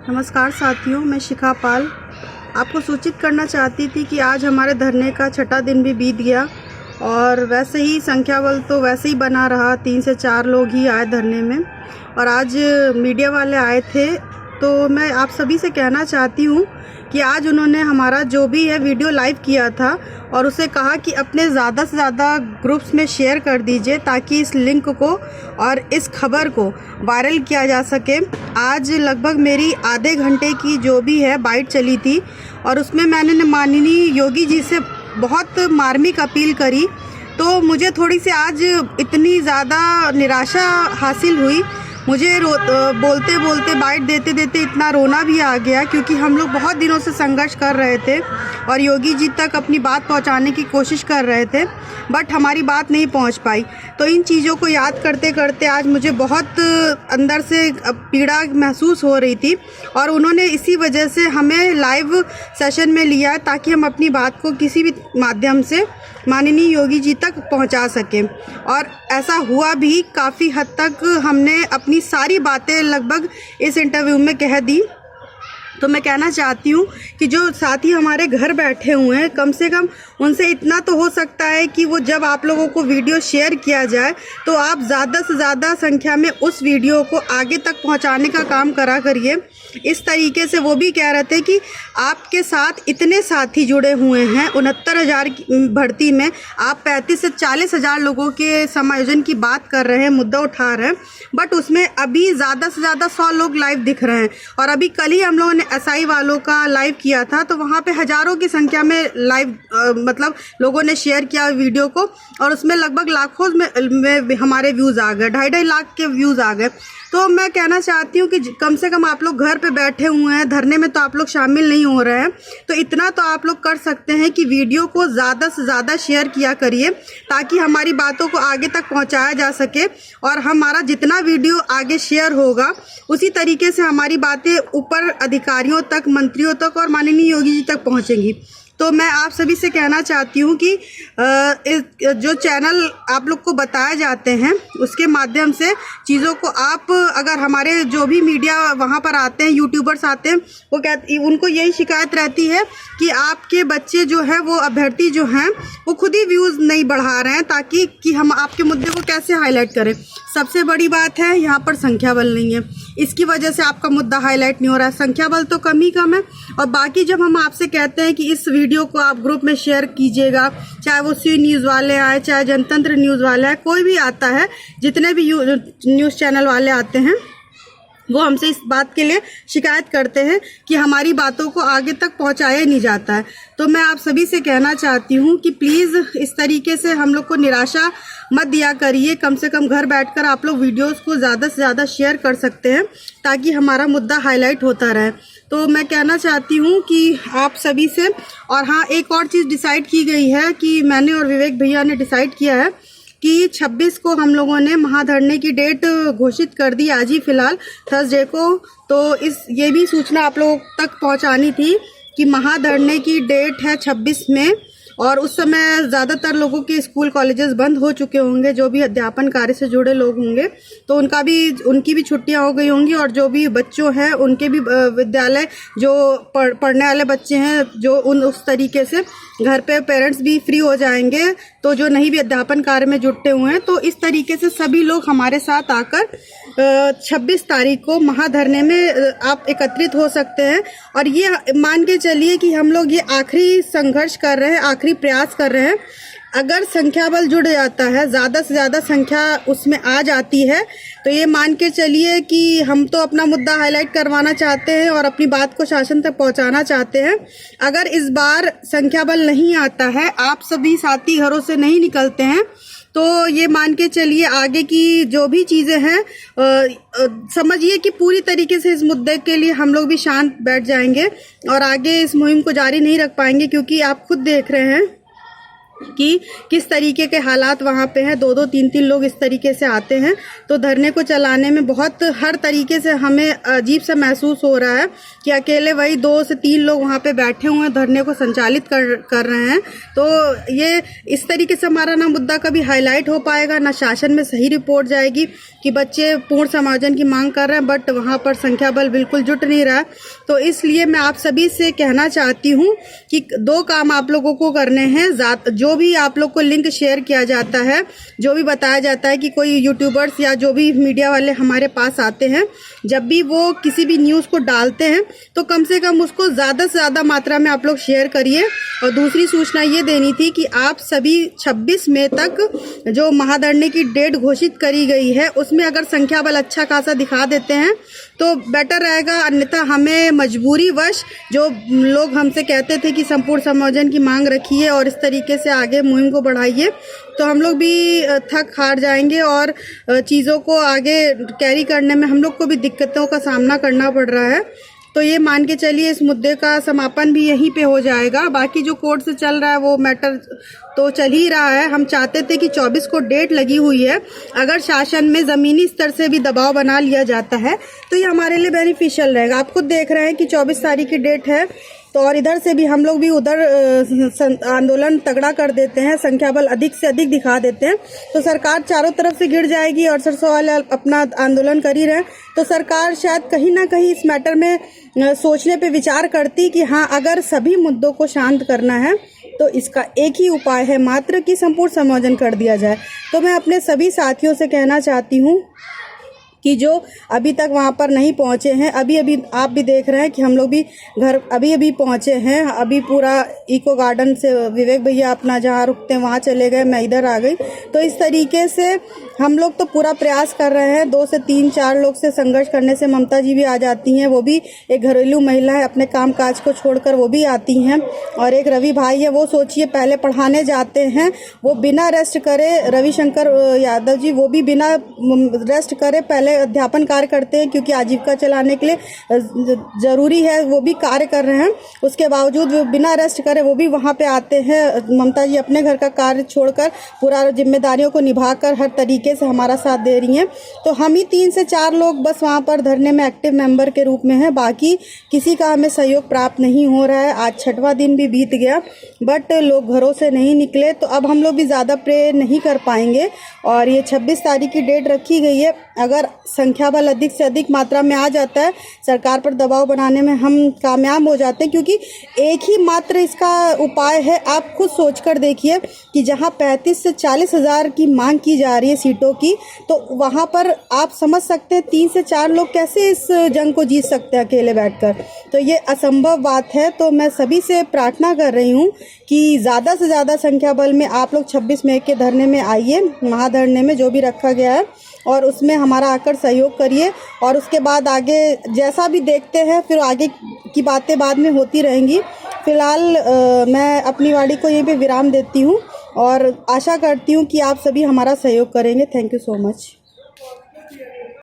नमस्कार साथियों, मैं शिखा पाल आपको सूचित करना चाहती थी कि आज हमारे धरने का छठा दिन भी बीत गया और वैसे ही संख्या बल तो वैसे ही बना रहा। 3 से 4 लोग ही आए धरने में और आज मीडिया वाले आए थे। तो मैं आप सभी से कहना चाहती हूँ कि आज उन्होंने हमारा जो भी है वीडियो लाइव किया था और उसे कहा कि अपने ज़्यादा से ज़्यादा ग्रुप्स में शेयर कर दीजिए ताकि इस लिंक को और इस खबर को वायरल किया जा सके। आज लगभग मेरी आधे घंटे की जो भी है बाइट चली थी और उसमें मैंने माननीय योगी जी से बहुत मार्मिक अपील करी। तो मुझे थोड़ी सी आज इतनी ज़्यादा निराशा हासिल हुई। मुझे बोलते बोलते बाइट देते देते इतना रोना भी आ गया क्योंकि हम लोग बहुत दिनों से संघर्ष कर रहे थे और योगी जी तक अपनी बात पहुंचाने की कोशिश कर रहे थे, बट हमारी बात नहीं पहुंच पाई। तो इन चीज़ों को याद करते करते आज मुझे बहुत अंदर से पीड़ा महसूस हो रही थी और उन्होंने इसी वजह से हमें लाइव सेशन में लिया है ताकि हम अपनी बात को किसी भी माध्यम से माननीय योगी जी तक पहुंचा सकें। और ऐसा हुआ भी, काफ़ी हद तक हमने अपनी सारी बातें लगभग इस इंटरव्यू में कह दी। तो मैं कहना चाहती हूँ कि जो साथी हमारे घर बैठे हुए हैं, कम से कम उनसे इतना तो हो सकता है कि वो जब आप लोगों को वीडियो शेयर किया जाए तो आप ज़्यादा से ज़्यादा संख्या में उस वीडियो को आगे तक पहुँचाने का काम करा करिए। इस तरीके से वो भी कह रहे थे कि आपके साथ इतने साथी जुड़े हुए हैं 69,000 भर्ती में, आप 35 से 40,000 लोगों के समायोजन की बात कर रहे हैं, मुद्दा उठा रहे हैं, बट उसमें अभी ज़्यादा से ज़्यादा 100 लोग लाइव दिख रहे हैं। और अभी कल ही हम लोगों ने एसआई वालों का लाइव किया था तो वहाँ पे हज़ारों की संख्या में लाइव मतलब लोगों ने शेयर किया वीडियो को और उसमें लगभग लाखों में हमारे व्यूज़ आ गए, 2.5 लाख के व्यूज़ आ गए। तो मैं कहना चाहती हूँ कि कम से कम आप लोग घर पे बैठे हुए हैं, धरने में तो आप लोग शामिल नहीं हो रहे हैं, तो इतना तो आप लोग कर सकते हैं कि वीडियो को ज़्यादा से ज़्यादा शेयर किया करिए ताकि हमारी बातों को आगे तक पहुँचाया जा सके और हमारा जितना वीडियो आगे शेयर होगा उसी तरीके से हमारी बातें ऊपर अधिकारियों तक, मंत्रियों तक और माननीय योगी जी तक पहुँचेंगी। तो मैं आप सभी से कहना चाहती हूँ कि जो चैनल आप लोग को बताए जाते हैं उसके माध्यम से चीज़ों को आप अगर हमारे जो भी मीडिया वहाँ पर आते हैं, यूट्यूबर्स आते हैं, वो उनको यही शिकायत रहती है कि आपके बच्चे जो है वो अभ्यर्थी जो हैं वो खुद ही व्यूज़ नहीं बढ़ा रहे हैं ताकि कि हम आपके मुद्दे को कैसे हाईलाइट करें। सबसे बड़ी बात है यहाँ पर संख्या बल नहीं है, इसकी वजह से आपका मुद्दा हाईलाइट नहीं हो रहा है। संख्या बल तो कम ही कम है। और बाकी जब हम आपसे कहते हैं कि इस वीडियो को आप ग्रुप में शेयर कीजिएगा, चाहे वो सी न्यूज़ वाले आए, चाहे जनतंत्र न्यूज़ वाले आए, कोई भी आता है, जितने भी न्यूज़ चैनल वाले आते हैं वो हमसे इस बात के लिए शिकायत करते हैं कि हमारी बातों को आगे तक पहुंचाया नहीं जाता है। तो मैं आप सभी से कहना चाहती हूं कि प्लीज़ इस तरीके से हम लोग को निराशा मत दिया करिए। कम से कम घर बैठकर आप लोग वीडियोस को ज़्यादा से ज़्यादा शेयर कर सकते हैं ताकि हमारा मुद्दा हाईलाइट होता रहे। तो मैं कहना चाहती हूँ कि आप सभी से, और हाँ, एक और चीज़ डिसाइड की गई है कि मैंने और विवेक भैया ने डिसाइड किया है कि 26 को हम लोगों ने महाधरने की डेट घोषित कर दी, आज ही फिलहाल थर्सडे को। तो ये भी सूचना आप लोगों तक पहुंचानी थी कि महाधरने की डेट है 26 में और उस समय ज़्यादातर लोगों के स्कूल कॉलेजेस बंद हो चुके होंगे, जो भी अध्यापन कार्य से जुड़े लोग होंगे तो उनकी भी छुट्टियां हो गई होंगी और जो भी बच्चों हैं उनके भी विद्यालय जो पढ़ने वाले बच्चे हैं जो उस तरीके से घर पे पेरेंट्स भी फ्री हो जाएंगे, तो जो नहीं भी अध्यापन कार्य में जुटे हुए हैं, तो इस तरीके से सभी लोग हमारे साथ आकर 26 तारीख को महाधरने में आप एकत्रित हो सकते हैं। और ये मान के चलिए कि हम लोग ये आखिरी संघर्ष कर रहे हैं, आखिरी प्रयास कर रहे हैं। अगर संख्या बल जुड़ जाता है, ज़्यादा से ज़्यादा संख्या उसमें आ जाती है, तो ये मान के चलिए कि हम तो अपना मुद्दा हाईलाइट करवाना चाहते हैं और अपनी बात को शासन तक पहुंचाना चाहते हैं। अगर इस बार संख्या बल नहीं आता है, आप सभी साथी घरों से नहीं निकलते हैं, तो ये मान के चलिए आगे की जो भी चीज़ें हैं समझिए कि पूरी तरीके से इस मुद्दे के लिए हम लोग भी शांत बैठ जाएंगे और आगे इस मुहिम को जारी नहीं रख पाएंगे। क्योंकि आप खुद देख रहे हैं कि किस तरीके के हालात वहाँ पे हैं। 2-2 3-3 लोग इस तरीके से आते हैं, तो धरने को चलाने में बहुत हर तरीके से हमें अजीब सा महसूस हो रहा है कि अकेले वही 2 से 3 लोग वहाँ पे बैठे हुए हैं, धरने को संचालित कर रहे हैं। तो ये इस तरीके से हमारा ना मुद्दा कभी हाईलाइट हो पाएगा, ना शासन में सही रिपोर्ट जाएगी कि बच्चे पूर्ण समायोजन की मांग कर रहे हैं, बट वहाँ पर संख्या बल बिल्कुल जुट नहीं रहा है। तो इसलिए मैं आप सभी से कहना चाहती हूँ कि 2 काम आप लोगों को करने हैं। जो भी आप लोग को लिंक शेयर किया जाता है, जो भी बताया जाता है कि कोई यूट्यूबर्स या जो भी मीडिया वाले हमारे पास आते हैं, जब भी वो किसी भी न्यूज़ को डालते हैं तो कम से कम उसको ज़्यादा से ज़्यादा मात्रा में आप लोग शेयर करिए। और दूसरी सूचना ये देनी थी कि आप सभी 26 मई तक जो महाधरने की डेट घोषित करी गई है, उसमें अगर संख्या बल अच्छा खासा दिखा देते हैं तो बेटर रहेगा। अन्यथा हमें मजबूरीवश जो लोग हमसे कहते थे कि संपूर्ण समायोजन की मांग रखिए और इस तरीके से आगे मुहिम को बढ़ाइए, तो हम लोग भी थक हार जाएंगे और चीज़ों को आगे कैरी करने में हम लोग को भी दिक्कतों का सामना करना पड़ रहा है। तो ये मान के चलिए इस मुद्दे का समापन भी यहीं पे हो जाएगा। बाकी जो कोर्ट से चल रहा है वो मैटर तो चल ही रहा है। हम चाहते थे कि 24 को डेट लगी हुई है, अगर शासन में ज़मीनी स्तर से भी दबाव बना लिया जाता है तो ये हमारे लिए बेनिफिशियल रहेगा। आप खुद देख रहे हैं कि 24 तारीख की डेट है, तो और इधर से भी हम लोग भी उधर आंदोलन तगड़ा कर देते हैं, संख्या बल अधिक से अधिक दिखा देते हैं, तो सरकार चारों तरफ से गिर जाएगी। और सरसों वाले अपना आंदोलन कर ही रहे हैं, तो सरकार शायद कहीं ना कहीं इस मैटर में सोचने पे विचार करती कि हाँ, अगर सभी मुद्दों को शांत करना है तो इसका एक ही उपाय है मात्र कि संपूर्ण समायोजन कर दिया जाए। तो मैं अपने सभी साथियों से कहना चाहती हूँ कि जो अभी तक वहाँ पर नहीं पहुँचे हैं, अभी आप भी देख रहे हैं कि हम लोग भी घर अभी पहुँचे हैं। अभी पूरा इको गार्डन से विवेक भैया अपना जहाँ रुकते हैं वहाँ चले गए, मैं इधर आ गई। तो इस तरीके से हम लोग तो पूरा प्रयास कर रहे हैं। 2 से 3-4 लोग से संघर्ष करने से ममता जी भी आ जाती हैं, वो भी एक घरेलू महिला है, अपने काम काज को छोड़कर वो भी आती हैं। और एक रवि भाई है, वो सोचिए पहले पढ़ाने जाते हैं, वो बिना रेस्ट करे, रविशंकर यादव जी वो भी बिना रेस्ट करे पहले अध्यापन कार्य करते हैं, क्योंकि आजीविका चलाने के लिए ज़रूरी है, वो भी कार्य कर रहे हैं। उसके बावजूद वो बिना रेस्ट करे वो भी वहाँ पे आते हैं। ममता जी अपने घर का कार्य छोड़कर पूरा जिम्मेदारियों को निभाकर हर तरीके से हमारा साथ दे रही हैं। तो हम ही 3 से 4 लोग बस वहाँ पर धरने में एक्टिव मेंबर के रूप में हैं, बाकी किसी का हमें सहयोग प्राप्त नहीं हो रहा है। आज 6वां दिन भी बीत गया, बट लोग घरों से नहीं निकले, तो अब हम लोग भी ज़्यादा प्रे नहीं कर पाएंगे। और ये 26 तारीख की डेट रखी गई है, अगर संख्या बल अधिक से अधिक मात्रा में आ जाता है, सरकार पर दबाव बनाने में हम कामयाब हो जाते हैं, क्योंकि एक ही मात्र इसका उपाय है। आप खुद सोचकर देखिए कि जहां 35 से 40 हज़ार की मांग की जा रही है सीटों की, तो वहां पर आप समझ सकते हैं 3 से 4 लोग कैसे इस जंग को जीत सकते हैं अकेले बैठकर। तो ये असंभव बात है। तो मैं सभी से प्रार्थना कर रही हूँ कि ज़्यादा से ज़्यादा संख्या बल में आप लोग 26 मई के धरने में आइए, महाधरने में जो भी रखा गया है, और उसमें हमारा आकर सहयोग करिए। और उसके बाद आगे जैसा भी देखते हैं, फिर आगे की बातें बाद में होती रहेंगी। फ़िलहाल मैं अपनी वाणी को यहीं पे विराम देती हूँ और आशा करती हूँ कि आप सभी हमारा सहयोग करेंगे। Thank you so much.